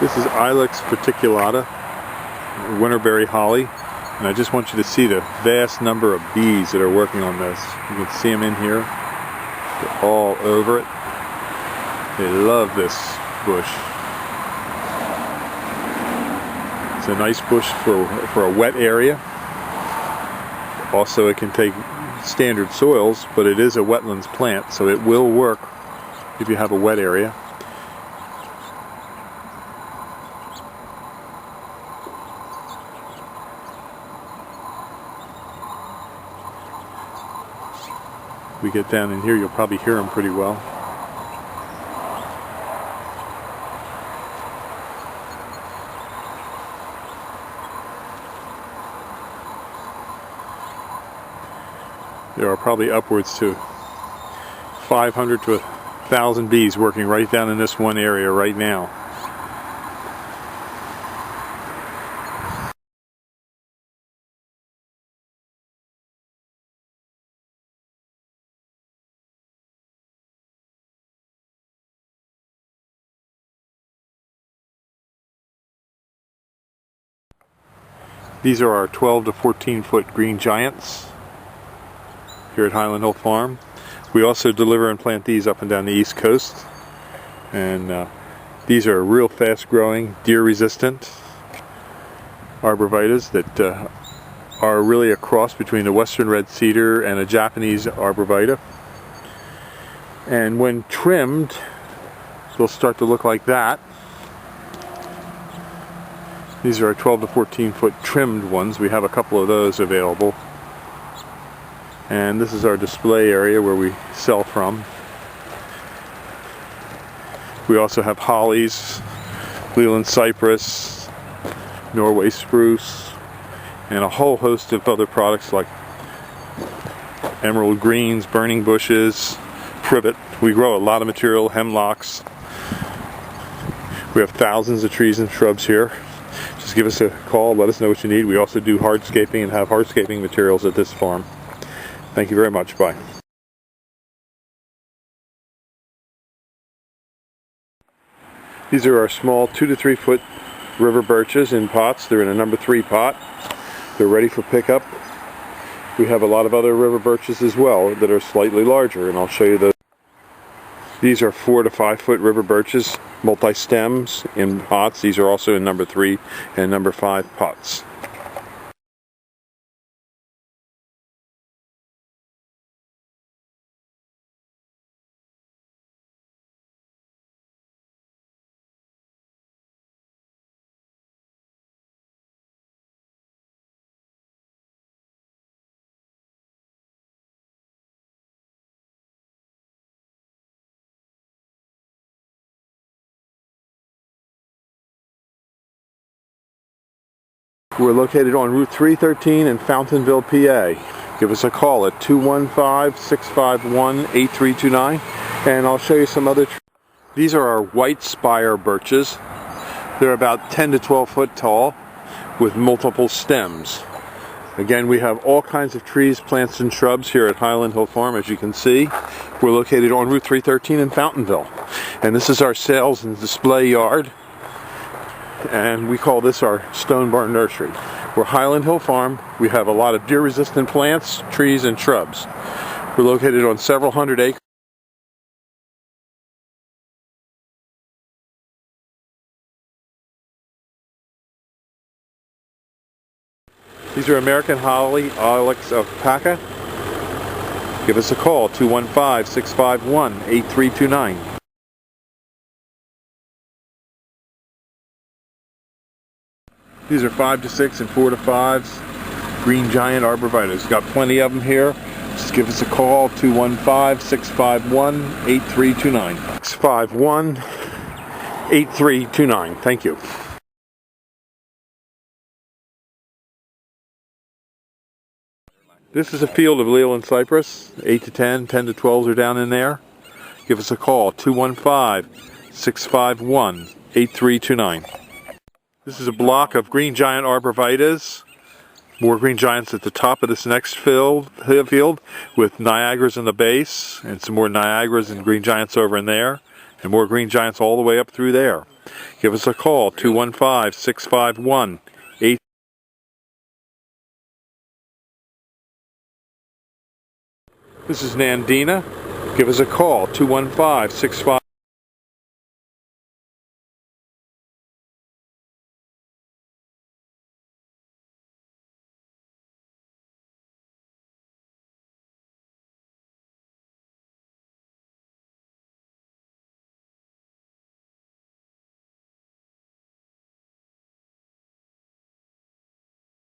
This is Ilex reticulata, winterberry holly, and I just want you to see the vast number of bees that are working on this. You can see them in here. They're all over it. They love this bush. It's a nice bush for a wet area. Also, it can take standard soils, but it is a wetlands plant, so it will work if you have a wet area. We get down in here, you'll probably hear them pretty well. There are probably upwards to 500 to 1,000 bees working right down in this one area right now. These are our 12 to 14 foot green giants here at Highland Hill Farm. We also deliver and plant these up and down the East Coast. And these are real fast growing, deer resistant arborvitas that are really a cross between a western red cedar and a Japanese arborvita. And when trimmed, they'll start to look like that. These are our 12 to 14 foot trimmed ones. We have a couple of those available. And this is our display area where we sell from. We also have hollies, Leland cypress, Norway spruce, and a whole host of other products like emerald greens, burning bushes, privet. We grow a lot of material, hemlocks. We have thousands of trees and shrubs here. Just give us a call, let us know what you need. We also do hardscaping and have hardscaping materials at this farm. Thank you very much. Bye. These are our small 2 to 3 foot river birches in pots. They're in a number 3 pot. They're ready for pickup. We have a lot of other river birches as well that are slightly larger, and I'll show you those. These are 4 to 5 foot river birches, multi-stems in pots. These are also in number 3 and number 5 pots. We're located on Route 313 in Fountainville, PA. Give us a call at 215-651-8329 and I'll show you some other trees. These are our white spire birches. They're about 10 to 12 foot tall with multiple stems. Again, we have all kinds of trees, plants, and shrubs here at Highland Hill Farm, as you can see. We're located on Route 313 in Fountainville. And this is our sales and display yard. And we call this our Stone Barn Nursery. We're Highland Hill Farm. We have a lot of deer-resistant plants, trees, and shrubs. We're located on several hundred acres. These are American Holly, Ilex opaca. Give us a call, 215-651-8329. These are 5 to 6 and 4 to 5s, green giant arborvitas. Got plenty of them here. Just give us a call, 215-651-8329. 651-8329. Thank you. This is a field of Leland cypress, 8 to 10, 10 to 12s are down in there. Give us a call, 215-651-8329. This is a block of green giant arborvitas. More green giants at the top of this next field with Niagaras in the base, and some more Niagaras and green giants over in there. And more green giants all the way up through there. Give us a call, 215-651-8. This is Nandina. Give us a call, 215-651.